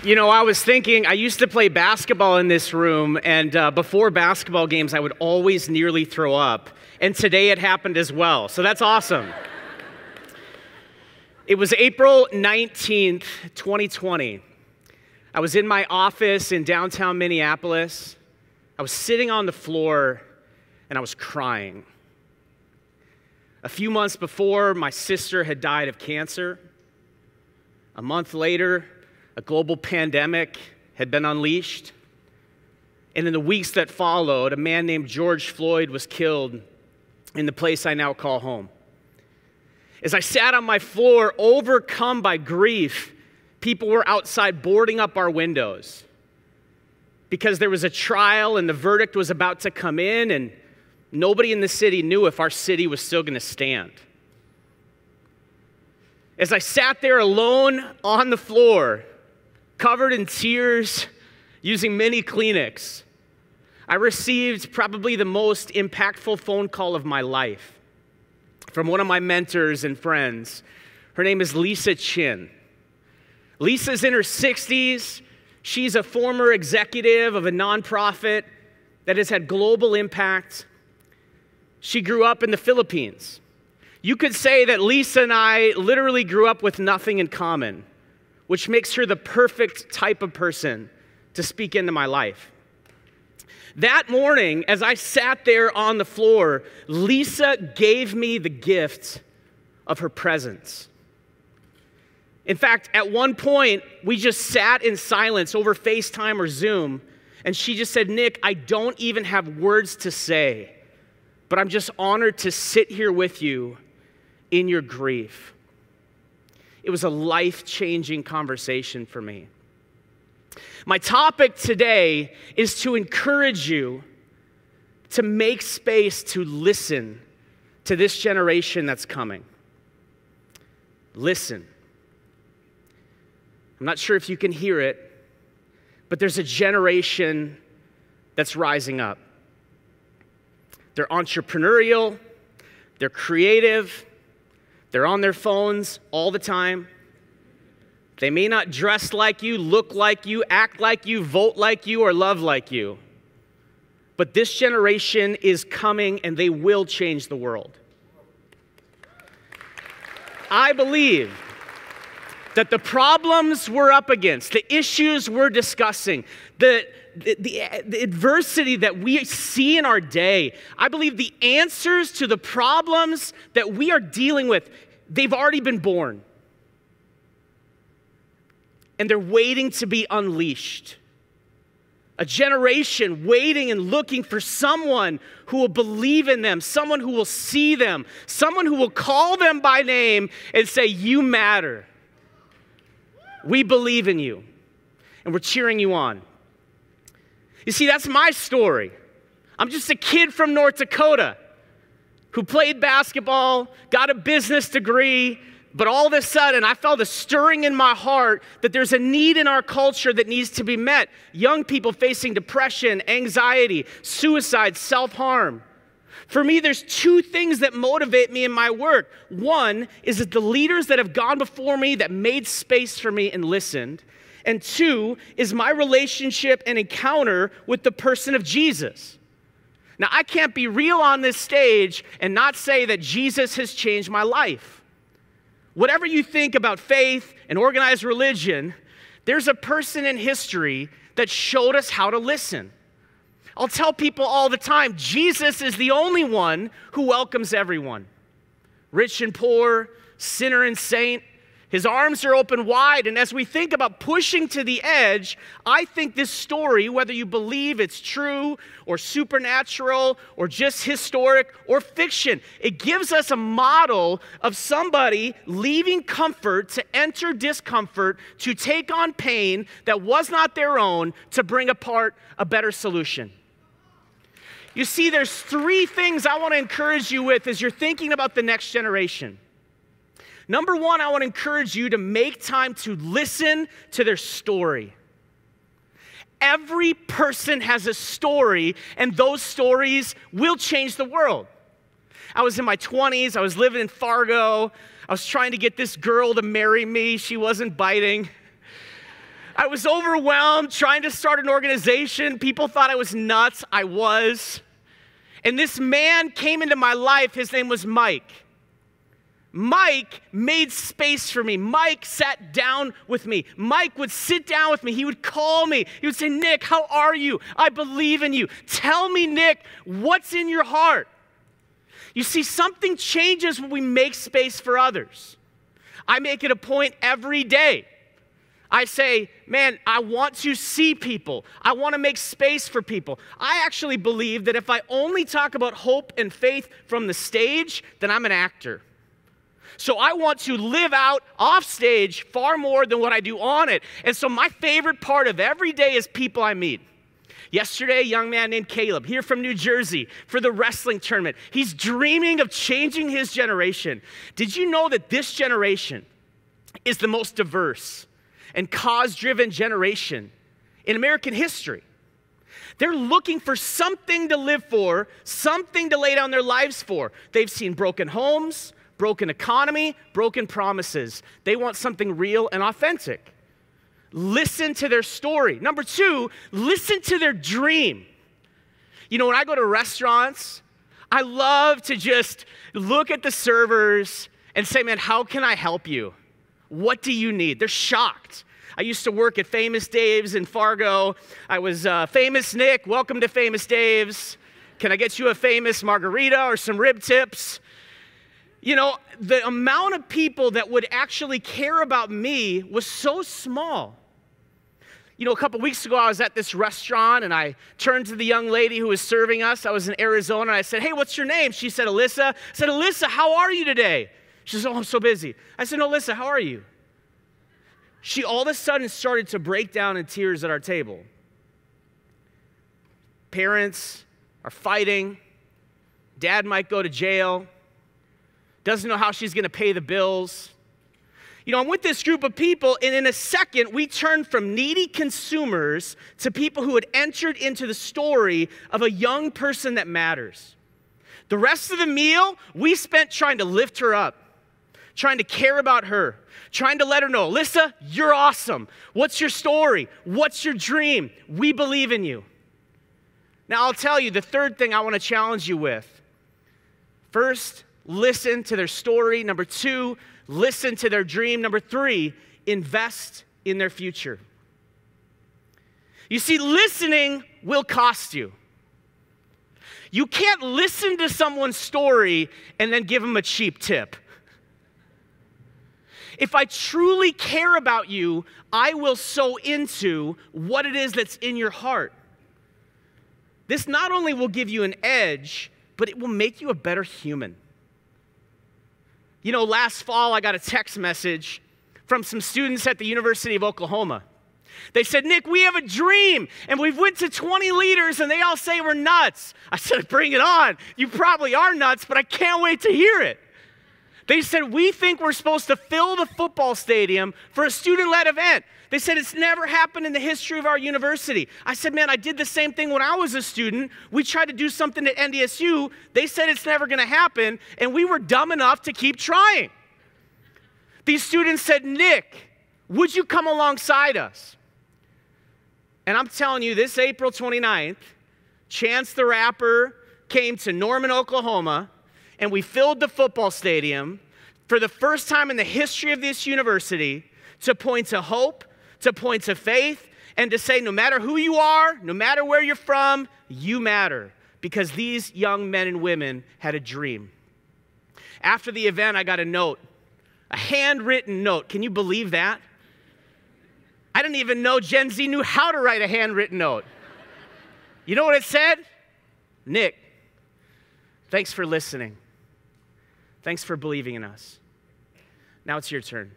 You know, I was thinking, I used to play basketball in this room, and before basketball games, I would always nearly throw up. And today it happened as well, so that's awesome. It was April 19th, 2020. I was in my office in downtown Minneapolis. I was sitting on the floor, and I was crying. A few months before, my sister had died of cancer. A month later, a global pandemic had been unleashed. And in the weeks that followed, a man named George Floyd was killed in the place I now call home. As I sat on my floor, overcome by grief, people were outside boarding up our windows because there was a trial and the verdict was about to come in, and nobody in the city knew if our city was still going to stand. As I sat there alone on the floor, covered in tears, using mini Kleenex, I received probably the most impactful phone call of my life from one of my mentors and friends. Her name is Lisa Chin. Lisa's in her 60s. She's a former executive of a nonprofit that has had global impact. She grew up in the Philippines. You could say that Lisa and I literally grew up with nothing in common, which makes her the perfect type of person to speak into my life. That morning, as I sat there on the floor, Lisa gave me the gift of her presence. In fact, at one point, we just sat in silence over FaceTime or Zoom, and she just said, "Nick, I don't even have words to say, but I'm just honored to sit here with you in your grief." It was a life-changing conversation for me. My topic today is to encourage you to make space to listen to this generation that's coming. Listen. I'm not sure if you can hear it, but there's a generation that's rising up. They're entrepreneurial, they're creative, they're on their phones all the time. They may not dress like you, look like you, act like you, vote like you, or love like you. But this generation is coming, and they will change the world. I believe that the problems we're up against, the issues we're discussing, the adversity that we see in our day, I believe the answers to the problems that we are dealing with, they've already been born. And they're waiting to be unleashed. A generation waiting and looking for someone who will believe in them, someone who will see them, someone who will call them by name and say, "You matter. We believe in you, and we're cheering you on." You see, that's my story. I'm just a kid from North Dakota who played basketball, got a business degree, but all of a sudden I felt a stirring in my heart that there's a need in our culture that needs to be met. Young people facing depression, anxiety, suicide, self-harm. For me, there's two things that motivate me in my work. One is that the leaders that have gone before me, that made space for me and listened. And two is my relationship and encounter with the person of Jesus. Now, I can't be real on this stage and not say that Jesus has changed my life. Whatever you think about faith and organized religion, there's a person in history that showed us how to listen. I'll tell people all the time, Jesus is the only one who welcomes everyone. Rich and poor, sinner and saint. His arms are open wide, and as we think about pushing to the edge, I think this story, whether you believe it's true or supernatural or just historic or fiction, it gives us a model of somebody leaving comfort to enter discomfort, to take on pain that was not their own, to bring apart a better solution. You see, there's three things I want to encourage you with as you're thinking about the next generation. Number one, I want to encourage you to make time to listen to their story. Every person has a story, and those stories will change the world. I was in my 20s. I was living in Fargo. I was trying to get this girl to marry me. She wasn't biting. I was overwhelmed trying to start an organization. People thought I was nuts. I was. And this man came into my life. His name was Mike. Mike made space for me. Mike sat down with me. Mike would sit down with me. He would call me. He would say, Nick, how are you? I believe in you. Tell me, Nick, what's in your heart? You see, something changes when we make space for others. I make it a point every day. I say, man, I want to see people. I want to make space for people. I actually believe that if I only talk about hope and faith from the stage, then I'm an actor. So I want to live out off stage far more than what I do on it. And so my favorite part of every day is people I meet. Yesterday, a young man named Caleb, here from New Jersey, for the wrestling tournament. He's dreaming of changing his generation. Did you know that this generation is the most diverse and cause-driven generation in American history? They're looking for something to live for, something to lay down their lives for. They've seen broken homes, broken economy, broken promises. They want something real and authentic. Listen to their story. Number two, listen to their dream. You know, when I go to restaurants, I love to just look at the servers and say, man, how can I help you? What do you need? They're shocked. I used to work at Famous Dave's in Fargo. I was Famous Nick, welcome to Famous Dave's. Can I get you a famous margarita or some rib tips? You know, the amount of people that would actually care about me was so small. You know, a couple weeks ago, I was at this restaurant, and I turned to the young lady who was serving us. I was in Arizona, and I said, hey, what's your name? She said, Alyssa. I said, Alyssa, how are you today? She said, oh, I'm so busy. I said, no, Alyssa, how are you? She all of a sudden started to break down in tears at our table. Parents are fighting. Dad might go to jail. Doesn't know how she's going to pay the bills. You know, I'm with this group of people, and in a second, we turned from needy consumers to people who had entered into the story of a young person that matters. The rest of the meal, we spent trying to lift her up, trying to care about her, trying to let her know, Alyssa, you're awesome. What's your story? What's your dream? We believe in you. Now, I'll tell you the third thing I want to challenge you with. First, listen to their story. Number two, listen to their dream. Number three, invest in their future. You see, listening will cost you. You can't listen to someone's story and then give them a cheap tip. If I truly care about you, I will sow into what it is that's in your heart. This not only will give you an edge, but it will make you a better human. You know, last fall, I got a text message from some students at the University of Oklahoma. They said, Nick, we have a dream, and we've went to 20 leaders, and they all say we're nuts. I said, bring it on. You probably are nuts, but I can't wait to hear it. They said, we think we're supposed to fill the football stadium for a student-led event. They said, it's never happened in the history of our university. I said, man, I did the same thing when I was a student. We tried to do something at NDSU. They said it's never going to happen, and we were dumb enough to keep trying. These students said, Nick, would you come alongside us? And I'm telling you, this April 29th, Chance the Rapper came to Norman, Oklahoma, and we filled the football stadium for the first time in the history of this university to point to hope, to point to faith, and to say no matter who you are, no matter where you're from, you matter, because these young men and women had a dream. After the event, I got a note, a handwritten note. Can you believe that? I didn't even know Gen Z knew how to write a handwritten note. You know what it said? Nick, thanks for listening. Thanks for believing in us. Now it's your turn.